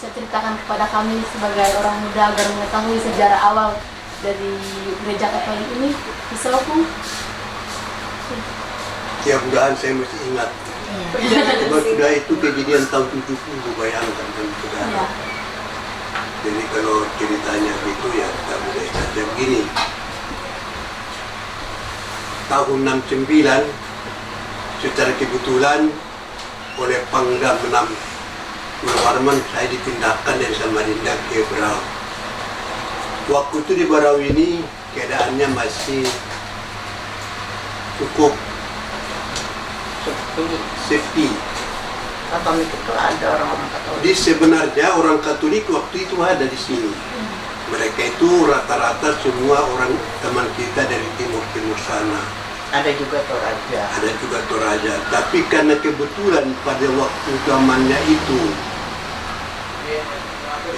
bisa ceritakan kepada kami sebagai orang muda agar mengetahui sejarah awal dari gereja Katolik ini? Bisa Opung? Ya mudahan saya masih ingat. Sebab sudah itu kejadian tahun 70, bayangkan kan saudara. Ya. Jadi kalau ceritanya gitu ya kita mulai saja begini. Tahun 69 secara kebetulan oleh Pangdam 6 Warman saya dipindahkan dari Samarinda ke Berau. Waktu itu di Berau ini keadaannya masih cukup safety. Katolik itu ada orang-orang Katolik. Jadi sebenarnya orang Katolik waktu itu ada di sini. Mereka itu rata-rata semua orang teman kita dari timur-timur sana. Ada juga Toraja. Ada juga Toraja. Tapi karena kebetulan pada waktu zamannya itu,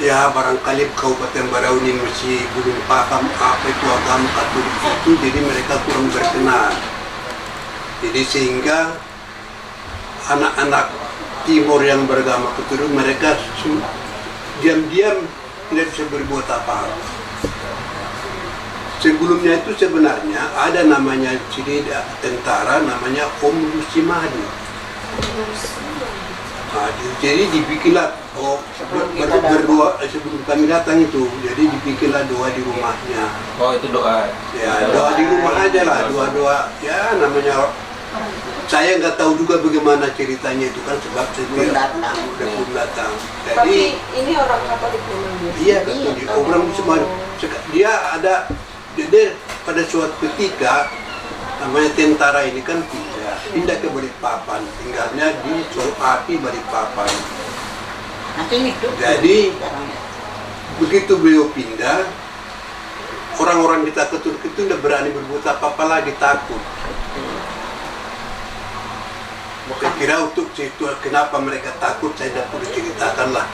ya barangkali Kabupaten Berau ini masih belum paham apa itu agama Katolik itu, jadi mereka kurang berkenan. Jadi sehingga anak-anak timur yang beragama Katolik mereka diam-diam tidak bisa berbuat apa-apa. Sebelumnya itu sebenarnya ada namanya sini tentara namanya Om Lusimadi. Nah, jadi dibikinlah berdua sebelum kami datang itu, jadi dibikinlah doa di rumahnya. Oh itu doa? Ya doa di rumah aja lah, doa-doa ya namanya. Saya nggak tahu juga bagaimana ceritanya itu kan sebab saya belum datang. Jadi Tapi ini orang Katolik memang dia. iya Katolik, orang semua dia ada. Jadi pada suatu ketika namanya tentara ini kan pindah ke Balikpapan, tinggalnya di Sol Api Balikpapan. Nanti itu. Jadi begitu beliau pindah, orang-orang kita Katolik itu tidak berani berbuat apa-apa lagi, takut. Saya kira untuk itu kenapa mereka takut saya tidak perlu ceritakan lah.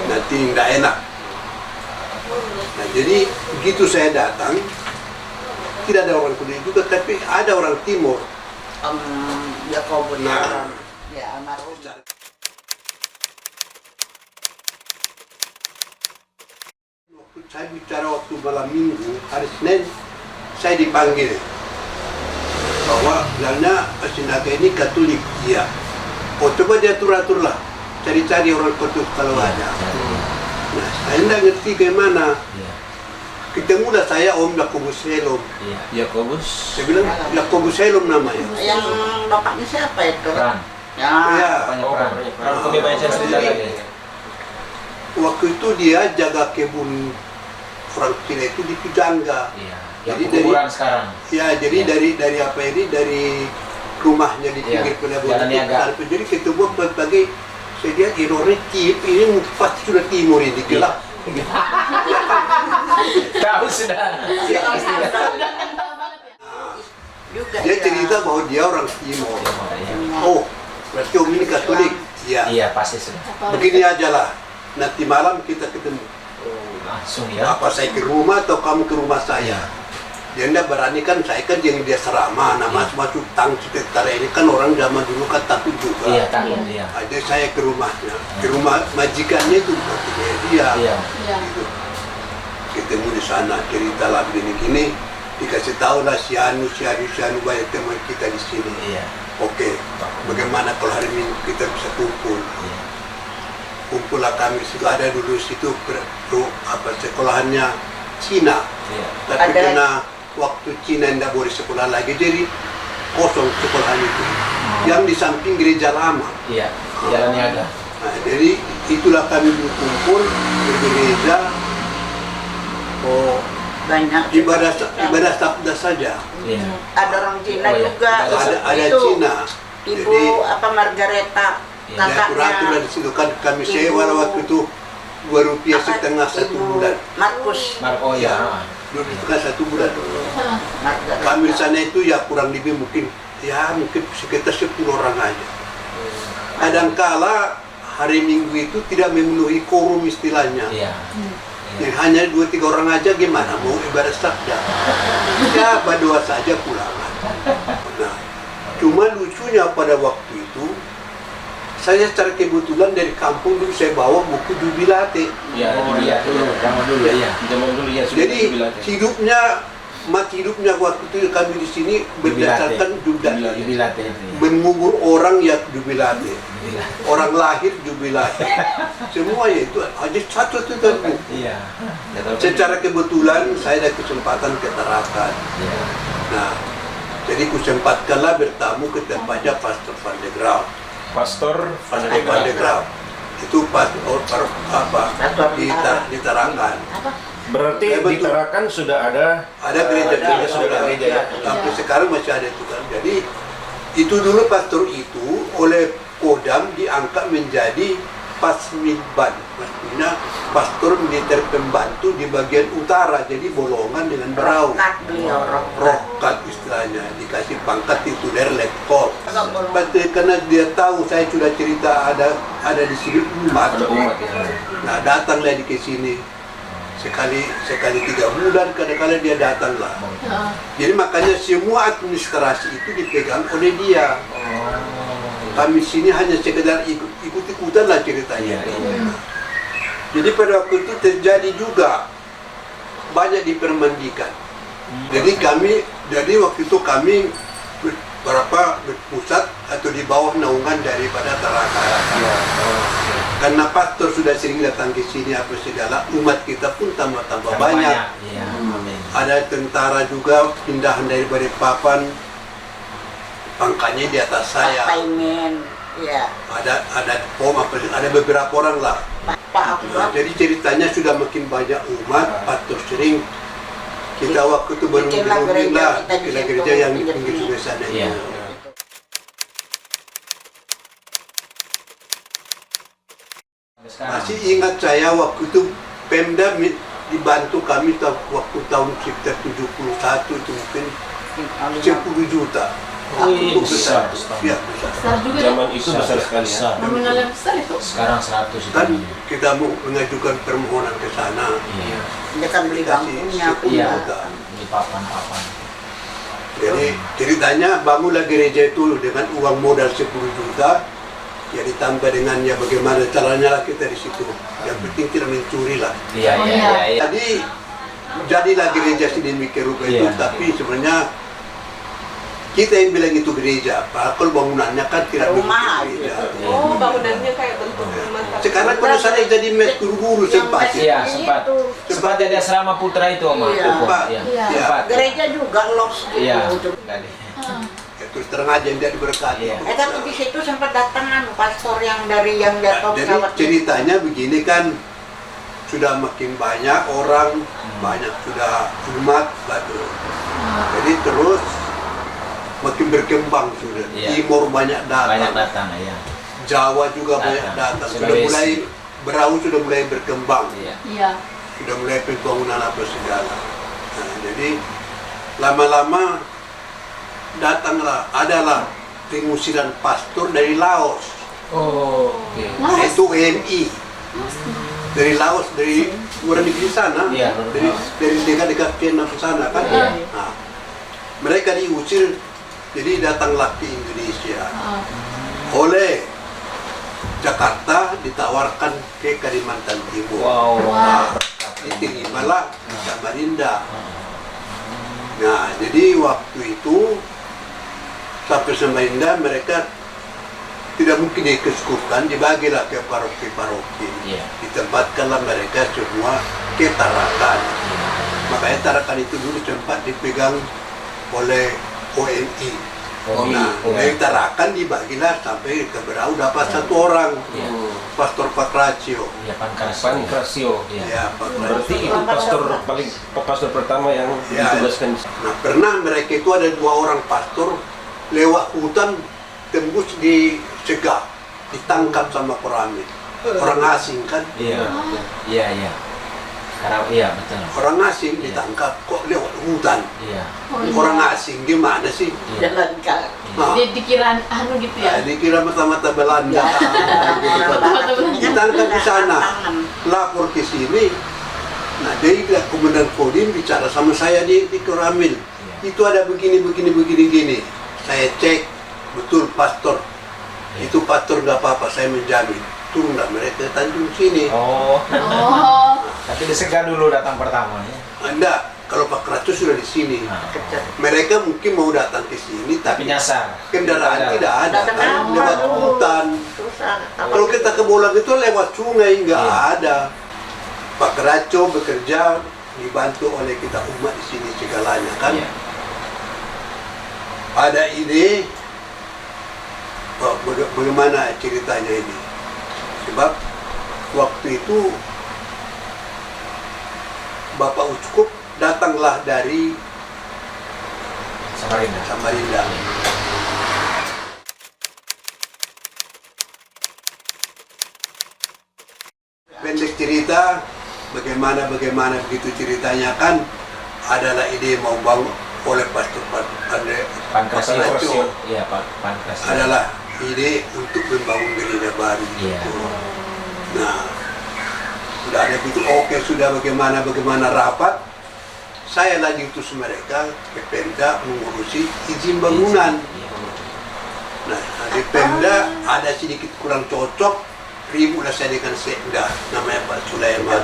Nanti tidak enak. Nah jadi begitu saya datang, tidak ada orang Katolik juga, tapi ada orang Timur. Yakobus. Nah. Ya almarhum. Saya bicara waktu malam minggu, hari Senin, saya dipanggil. Bahwa sebenarnya Sinaga ini Katolik, iya. Oh coba diatur-atur lah, cari-cari orang Katolik kalau ada. Nah, saya tidak ngerti bagaimana. Ketemulah saya Om Yakobus Helom. Yakobus. Saya bilang Yakobus Helom namanya. Yang bapaknya siapa itu? Pran. Ya. Ya. Pran kami banyak cerita lagi. Waktu itu dia jaga kebun orang Cina itu di Pujangga. Iya. Jadi Yang kuburan sekarang. Ya, jadi dari apa ini dari rumahnya di pinggir pelabuhan Jalan Niaga. Jadi ketemu pagi saya lihat ironis ini pasti sudah timur ini gelap. Tahu sudah. Juga Dia ya. cerita bahwa dia orang timur. Oh, berarti Om ini Katolik. Iya. Iya pasti sudah. Begini aja lah. Nanti malam kita ketemu. Langsung ya. Apa saya ke rumah atau kamu ke rumah saya? Dia tidak berani kan, saya kan yang dia serama, masuk tang tentara ini kan orang zaman dulu kan takut juga. Iya takut dia. Ada saya ke rumahnya, ke rumah majikannya itu dia. Iya. Gitu. Ketemu di sana, cerita lah begini-gini, dikasih tahu lah si Anu banyak teman kita di sini. Iya. Oke, bagaimana kalau hari Minggu kita bisa kumpul? Iya. Kumpul lah kami sudah ada dulu situ sekolahannya Cina, Iya. tapi Ada. karena waktu Cina tidak boleh sekolah lagi, jadi kosong sekolahan itu. Yang di samping gereja lama. Iya. Jalan Niaga. Nah, jadi itulah kami berkumpul di gereja. Oh, Banyak. ibadah sabda saja. Iya. Ada orang Cina Oh, iya. juga. Ada Itu, Cina. Ibu Jadi apa Margareta, Iya. diatur-atur kakaknya. di situ kan kami sewa waktu itu Rp2,5 satu Ibu bulan. Markus. Marco ya. Rp2,5 satu bulan. Margareta. Kami di sana itu ya kurang lebih mungkin sekitar 10 orang aja. Kadangkala hari Minggu itu tidak memenuhi quorum istilahnya. Iya. Yang hanya 2-3 orang aja gimana mau ibadah sabda. Ya berdoa saja pulang. Nah, cuma lucunya pada waktu itu saya secara kebetulan dari kampung dulu saya bawa buku Jubilate. Iya, jubilate. Zaman dulu ya. Zaman dulu ya sudah Jadi jubilate. mati hidupnya waktu itu kami di sini berdasarkan Jubilate. Jubilate itu. Ya. Mengubur orang ya Jubilate. Jubilate. Orang lahir Jubilate. Semuanya itu aja satu itu kan. Iya. Secara kebetulan saya ada kesempatan ke Tarakan. Iya. Nah, jadi kusempatkanlah bertamu ke tempatnya Pastor Van de Graaf. Pastor Van de Graaf. Itu di Tarakan. Berarti Ya, di betul. Tarakan sudah ada Ada gereja sudah ada gereja ya. Sampai sekarang masih ada itu kan. Jadi itu dulu pastor itu oleh Kodam diangkat menjadi Pasmidban, maksudnya pastor militer pembantu di bagian utara, jadi bolongan dengan Berau. Rokat beliau, rokat. Rokat istilahnya, dikasih pangkat tituler letkol. Karena dia tahu saya sudah cerita ada di sini umat. Ada umat ya. Nah datanglah di ke sini sekali 3 bulan kadang-kadang dia datang lah. Jadi makanya semua administrasi itu dipegang oleh dia. Kami sini hanya sekedar ikut-ikutan lah ceritanya. Jadi pada waktu itu terjadi juga banyak dipermandikan. Jadi waktu itu kami berpusat atau di bawah naungan daripada Tarakan. Karena pastor sudah sering datang ke sini apa segala, umat kita pun tambah banyak. Iya. Ada tentara juga pindahan dari Balikpapan, pangkatnya di atas saya. Paimen, ya. Ada beberapa orang lah. Pak Nah, jadi ceritanya sudah makin banyak umat, pastor sering kita waktu itu baru Bikinlah berunding gereja, lah, kita di bikinlah situ, gereja yang di pinggir pinggir sungai sana Iya. itu. Masih ingat saya waktu itu Pemda dibantu kami waktu tahun sekitar 71 itu mungkin 10 juta. Wih, Itu besar. Ya, besar. Besar juga Zaman itu. itu besar sekali ya. Nominal yang besar itu. Sekarang 100 itu. Kan kita mau mengajukan permohonan ke sana. Iya. Dia kan beli bangkunya pun. Iya. Juta. Di papan-papan. Jadi ceritanya bangunlah gereja itu dengan uang modal 10 juta, ya ditambah dengan ya bagaimana caranya lah kita di situ. Yang penting tidak mencuri lah. Iya, Oh, iya, iya. iya. Jadi jadilah gereja sedemikian rupa itu, Iya. tapi sebenarnya kita yang bilang itu gereja, padahal bangunannya kan tidak Rumah begitu gereja. Iya. Oh, bangunannya kayak bentuk rumah. tapi- Sekarang pada sana jadi mes guru-guru sempat. Iya, sempat. Sempat ada asrama putra itu, Om. Iya. Sempat. Iya. Iya. Sempat. Gereja juga los Iya. gitu. Ah. Ya, terus terang aja yang dia diberkati. Iya. Tapi di situ sempat datang pastor yang dari yang jatuh Jadi pesawat. ceritanya begini kan, sudah makin banyak orang, banyak sudah umat, batu. Jadi terus makin berkembang sudah. Iya. Timur banyak Banyak datang, datang, ya. Jawa juga banyak Datang. datang. Sudah Sulawesi. mulai Berau sudah mulai berkembang, Iya. Iya. sudah mulai pembangunan apa segala. Nah, jadi lama-lama datanglah, adalah pengusiran pastor dari Laos. Oh, oke. Nah, itu WNI dari Laos, dari luar negeri sana, Iya, dari dekat-dekat Vietnam sana kan. Iya. Nah, mereka diusir, jadi datanglah ke Indonesia. Ah. Oleh Jakarta ditawarkan ke Kalimantan Timur. Wow. Nah, diterimalah di Samarinda. Nah, jadi waktu itu sampai Samarinda mereka tidak mungkin dikeskupkan, dibagilah ke paroki-paroki. Iya. Ditempatkanlah mereka semua ke Tarakan. Makanya Tarakan itu dulu sempat dipegang oleh ONI. Nah, dari Tarakan dibagilah sampai ke Berau dapat satu orang, Iya. Pastor Pakrasio. Iya, Pankrasio. Iya. Ya, Pakrasio. Berarti itu pastor pertama yang Ya. ditugaskan. Nah, pernah mereka itu ada 2 orang pastor lewat hutan tembus di Cegah, ditangkap sama Koramil. Orang asing kan, Iya. Iya, iya. Sekarang iya, betul. orang asing ditangkap kok lewat hutan. Iya. Oh, iya. Orang asing gimana sih? Iya. Jalan kaki. Nah, Dikira anu gitu ya. dikira mata-mata Belanda. Ya. Ditangkap di sana, lapor ke sini. Nah, dari Komandan Kodim bicara sama saya di Koramil. Itu ada begini. Saya cek, betul pastor. Itu pastor nggak apa-apa, saya menjamin. Turunlah mereka Tanjung sini. Oh, Oh, tapi disegah dulu datang pertamanya. Enggak, kalau Pak Kraco sudah di sini. Nah, Mereka mungkin mau datang ke sini, tapi tapi nyasar. kendaraan tidak ada, Tidak kan ada. lewat hutan. Susah. Kalau kita ke Bolang itu lewat sungai, nggak Iya. ada. Pak Kraco bekerja dibantu oleh kita umat di sini segalanya kan. Iya. Ada ide bagaimana ceritanya ini. Sebab waktu itu Bapak Uskup datanglah dari Samarinda. Samarinda. Pendek cerita, bagaimana begitu ceritanya kan adalah ide mau bangun oleh Pastor Pankrasio. Pankrasio. Iya, Pankrasio. Adalah ide untuk membangun gereja baru. Iya. Gitu. Nah, sudah ada gitu, oke sudah bagaimana rapat, saya lagi utus mereka ke Pemda mengurusi izin bangunan. Iya. Nah, di Pemda ada sedikit kurang cocok, ributlah saya dengan Sekda, namanya Pak Sulaiman.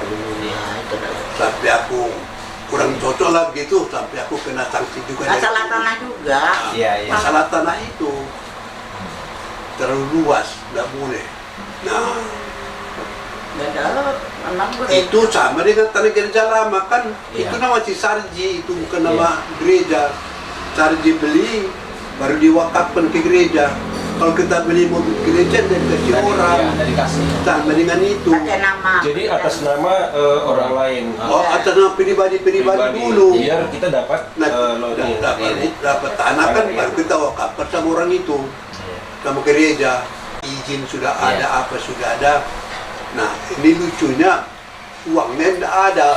Sampai aku kurang cocok lah begitu, sampai aku kena sanksi juga. Masalah tanah juga. Iya, iya. Masalah tanah itu terlalu luas, nggak boleh. Nah, Beda, memang itu sama dengan tanah gereja lama kan, Iya. itu nama Sarji, itu bukan nama gereja. Sarji beli, baru diwakafkan ke gereja. Kalau kita beli mobil gereja dan kasih orang, Iya, dikasih. sama dengan itu. pakai nama. Jadi atas nama orang lain. Oh, atas nama pribadi-pribadi dulu. Biar kita dapat Nah, loading. dapat tanah kan, baru kita wakafkan sama orang itu, sama gereja. Izin sudah ada, Iya. apa sudah ada. Nah, ini lucunya uangnya tidak ada.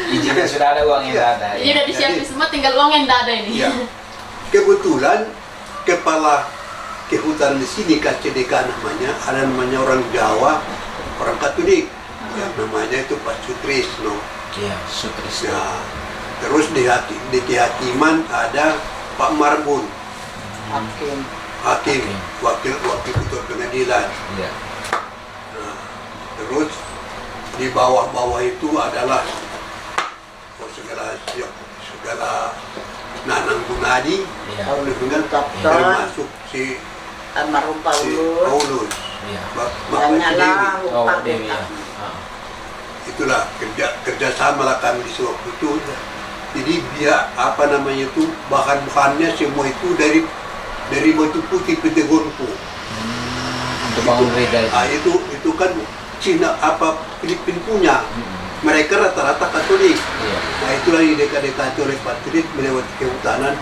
Izinnya sudah ada, uangnya Iya. tidak ada. jadi udah disiapin semua, tinggal uang yang nggak ada ini. Ya. Kebetulan kepala kehutanan di sini KCDK namanya orang Jawa, orang Katolik. Yang namanya itu Pak Sutrisno. Iya, Sutrisno. Ya. Terus di kehakiman ada Pak Marbun, hakim, wakil ketua pengadilan. Iya. Nah, terus di bawah-bawah itu adalah segala Nanang Gunadi, Iya. dengan Dokter, termasuk si almarhum Paulus. Paulus, Iya. Bapak Banyak Dewi. lah, Oh, lupa Dewi ya. kita. Itulah kerjasama lah kami di waktu itu. Jadi biar apa namanya itu bahan-bahannya semua itu dari batu putih Petegonpo. Untuk bangun gereja itu. Itu kan Cina apa Filipin punya. Mm-mm. Mereka rata-rata Katolik. Iya. Nah itulah yang dekati oleh Patrik melewati kehutanan,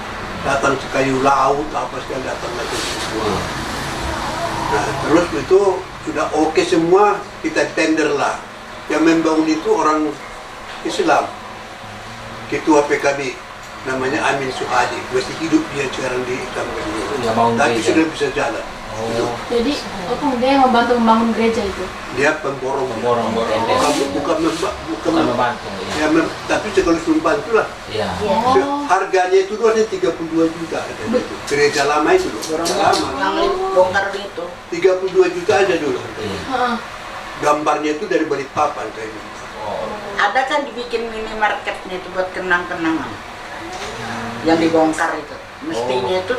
datang ke kayu laut apa sekali datang lagi semua. Nah terus itu sudah oke semua, kita tender lah. Yang membangun itu orang Islam, ketua PKB namanya Amin Suhadi, masih hidup dia sekarang di kampung ini. Nggak bangun Tapi gereja. sudah bisa jalan. Oh, Jadi, dia yang membantu membangun gereja itu. Dia pemborong. pemborong tenda. Bukan Bukan membantu. ya, tapi sekaligus membantu lah. Iya. Oh. Harganya itu dulu 32 juta harganya itu. Gereja lama itu loh. Orang Gereja lama. yang bongkar itu. 32 juta aja dulu. Iya. Heeh. Gambarnya itu dari Balikpapan saya minta. Oh. Ada kan dibikin minimarketnya itu buat kenang-kenangan. Yang dibongkar itu. Mestinya itu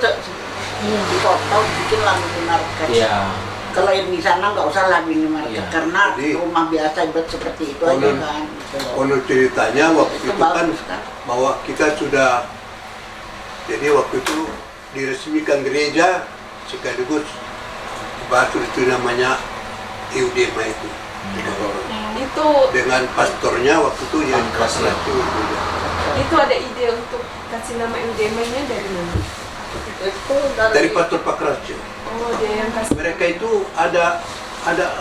dipotong, bikinlah minimarket. Iya. Kalau yang di sana nggak usah lah minimarket Iya. karena Jadi- rumah biasa buat seperti itu aja Konon- kan. Gitu loh. Konon ceritanya waktu Itu itu kan bagus kan. bahwa kita sudah, jadi waktu itu diresmikan gereja sekaligus batu itu namanya Eudema itu. Itu Dengan pastornya waktu itu yang Pankrasio. itu ada ide untuk kasih nama Eudemanya dari mana? Itu Dari pastor Pakrasio. Oh, dia yang kasih. Mereka itu ada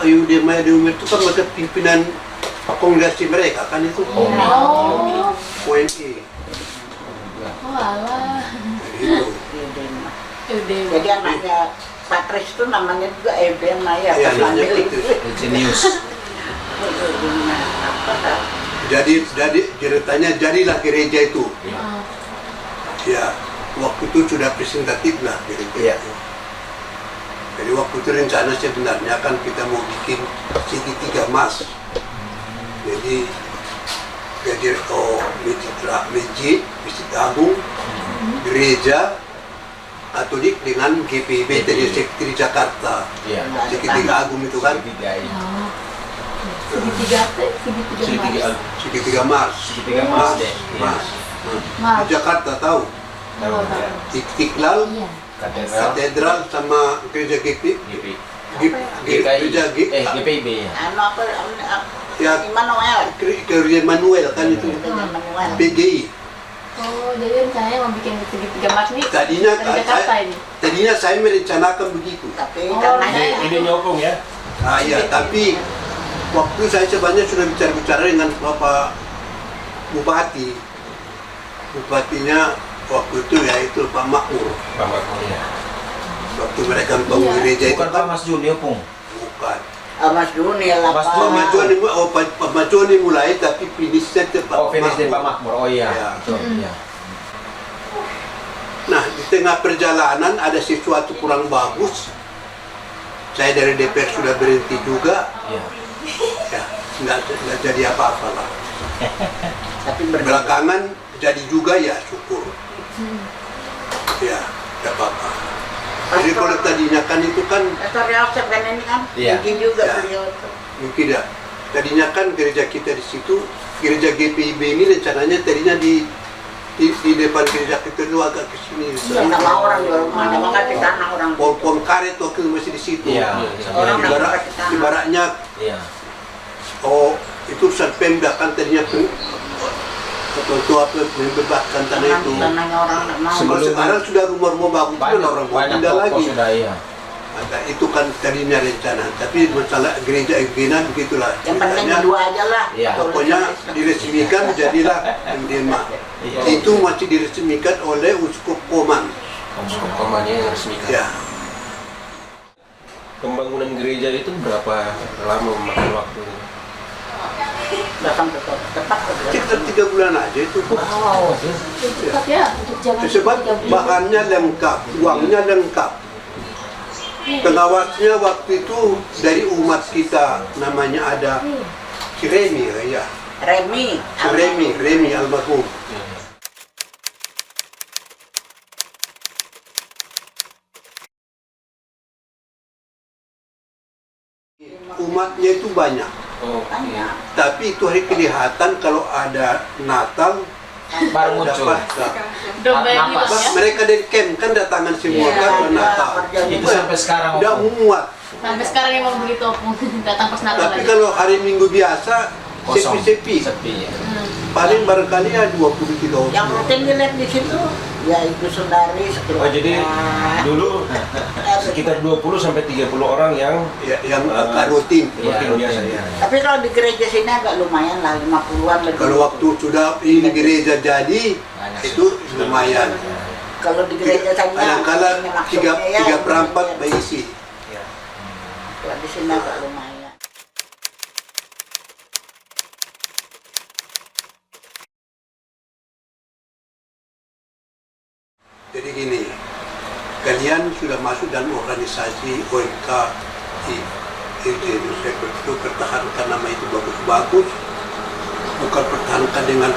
Eudema itu kan mereka pimpinan kongregasi mereka kan itu. Oh. Oh. ONE. Oh, alah. Itu. Eudema. Udah. Jadi anaknya Patris itu namanya juga Eudema ya. Iya, pas namanya manggil Patris. itu. Genius. Eudema. Apa dah? Jadi ceritanya jadilah gereja itu. Heeh. Ya, waktu itu sudah presentatif lah gereja Iya. itu. Jadi waktu itu rencana sebenarnya kan kita mau bikin segitiga emas. Jadi masjid agung, gereja Katolik dengan GPIB dari Sekretari Jakarta. Iya. Segitiga agung itu kan Segitiga, iya. Oh. Segitiga emas. segitiga emas. Segitiga emas deh. Iya. Mas. Mas. Di Jakarta tahu. Tahu, ya. Istiqlal, Iya. Katedral, katedral sama gereja GPI. gereja GPIB ya. Anu apa? ya Immanuel. gereja Manuel kan itu Immanuel. PGI. Oh, jadi rencananya mau bikin segitiga emas nih Tadinya dari Jakarta saya, ini. tadinya saya merencanakan begitu. Tapi Oh, karena Ini nyokong ya. Ah ya, tapi waktu saya sebenarnya sudah bicara dengan Bapak Bupati. Bupatinya waktu itu yaitu Pak Makmur. Pak Makmur. Iya. Waktu mereka membangun Iya. gereja itu Bukan Pak kan Mas Juni ya, Pung. bukan. Mas Juni lah. Mas Pak. Juni. Pak Majoni mulai tapi finish itu Pak Oh, finish dari Pak Makmur. Makmur. Oh iya. Iya. Betul, iya. Nah, di tengah perjalanan ada sesuatu kurang bagus. Saya dari DPR sudah berhenti juga. Iya. Ya, nggak jadi apa-apa lah. Tapi berbeda. Belakangan jadi juga ya syukur. Ya, tidak apa-apa. Jadi kalau tadinya kan itu kan Pastor Yosef kan ini kan, Iya. bikin juga Ya. beliau itu. mungkin ya. Tadinya kan gereja kita di situ, gereja GPIB ini rencananya tadinya di depan gereja kita itu agak ke sini. Sama orang di rumah, ada makan di tanah orang. Pohon karet waktu itu masih di situ. Iya. Orang Iya. Ibaratnya Iya. oh itu Pemda kan tadinya tuh atau apa membebaskan tanah itu. Tanahnya orang nggak mau. Kalau sekarang sudah rumah-rumah bagus Banyak, orang mau banyak pindah toko lagi. sudah, iya. Maka itu kan tadinya rencana, tapi masalah gereja Egena begitulah. Yang penting Ceritanya, dua aja lah. Iya. pokoknya diresmikan jadilah MDMA. Iya. Itu masih diresmikan oleh Uskup Koman. Uskup Komannya yang resmikan. Ya, Pembangunan gereja itu berapa lama memakan waktu? Datang ke tepat ke dia. sekitar 3 bulan aja itu. Oh, Cepat ya untuk jangan Sebab 3 bulan. bahannya lengkap, uangnya lengkap. Pengawasnya waktu itu dari umat kita, namanya ada si Remi ya. Remi. Remi almarhum. Umatnya itu banyak, Oh, Banyak. tapi itu hari kelihatan kalau ada Natal baru ada muncul. Paskah. Domba yang Napas. hilang ya. Mereka dari camp kan datangan semua Iya, kan iya, Natal. kerjanya. Itu sampai sekarang. Udah Om. muat. Sampai sekarang emang begitu Opung. Datang pas Natal Tapi lagi. kalau hari Minggu biasa Kosong. sepi-sepi. Sepi ya. Paling barangkali ya 23 orang. Yang rutin dilihat di situ, ya Ibu Sundari. Oh, jadi dulu sekitar 20 sampai 30 orang yang Ya, yang agak rutin. rutin biasa ya. Tapi kalau di gereja sini agak lumayan lah, 50-an lebih. Kalau waktu sudah ini gereja jadi, Banyak itu lumayan. Kalau di gereja saya Kadang-kadang tiga perempat berisi. Iya. Kalau di sini agak lumayan. Jadi gini, kalian sudah masuk dalam organisasi OMK saya itu pertahankan nama itu bagus-bagus, bukan pertahankan dengan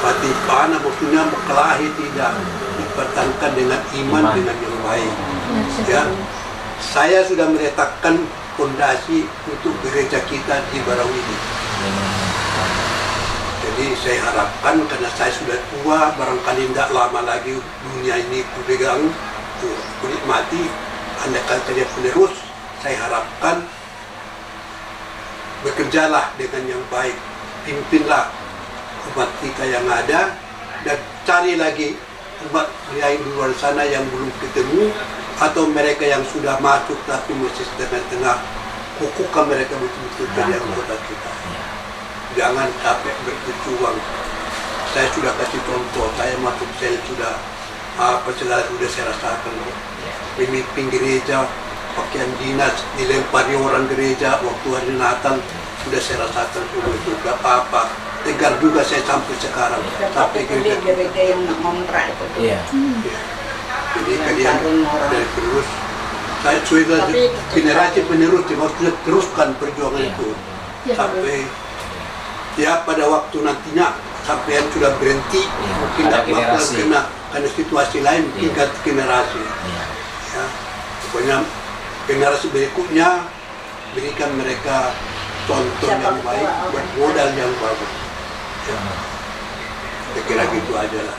patipana, maksudnya berkelahi, tidak, dipertahankan dengan iman. Dengan yang baik. Ya, saya sudah meletakkan fondasi untuk gereja kita di Barawili. Jadi saya harapkan karena saya sudah tua, barangkali tidak lama lagi dunia ini kupegang, kunikmati, andaikan saya penerus, saya harapkan bekerjalah dengan yang baik, pimpinlah umat kita yang ada dan cari lagi umat lain di luar sana yang belum ketemu atau mereka yang sudah masuk tapi masih setengah-tengah, kukuhkan mereka betul-betul jadi anggota kita. Jangan capek berjuang. Saya sudah kasih contoh, saya masuk sel sudah sudah saya rasakan. Pemimpin gereja, pakaian dinas dilempari orang gereja waktu hari Natal sudah saya rasakan semua itu. Gak apa-apa, tegar juga saya sampai sekarang. Tapi itu dia gereja yang ngontrak itu. Iya. Ya. Jadi kalian dari terus sudah Tapi generasi penerus yang harus kita teruskan perjuangan Iya. itu Iya, sampai ya pada waktu nantinya sampai yang sudah berhenti Iya, mungkin ada tak bakal generasi. karena situasi lain mungkin Iya. ganti generasi Iya. ya pokoknya generasi berikutnya berikan mereka contoh Siapa yang baik ketua? buat modal yang bagus ya. Saya kira gitu aja lah.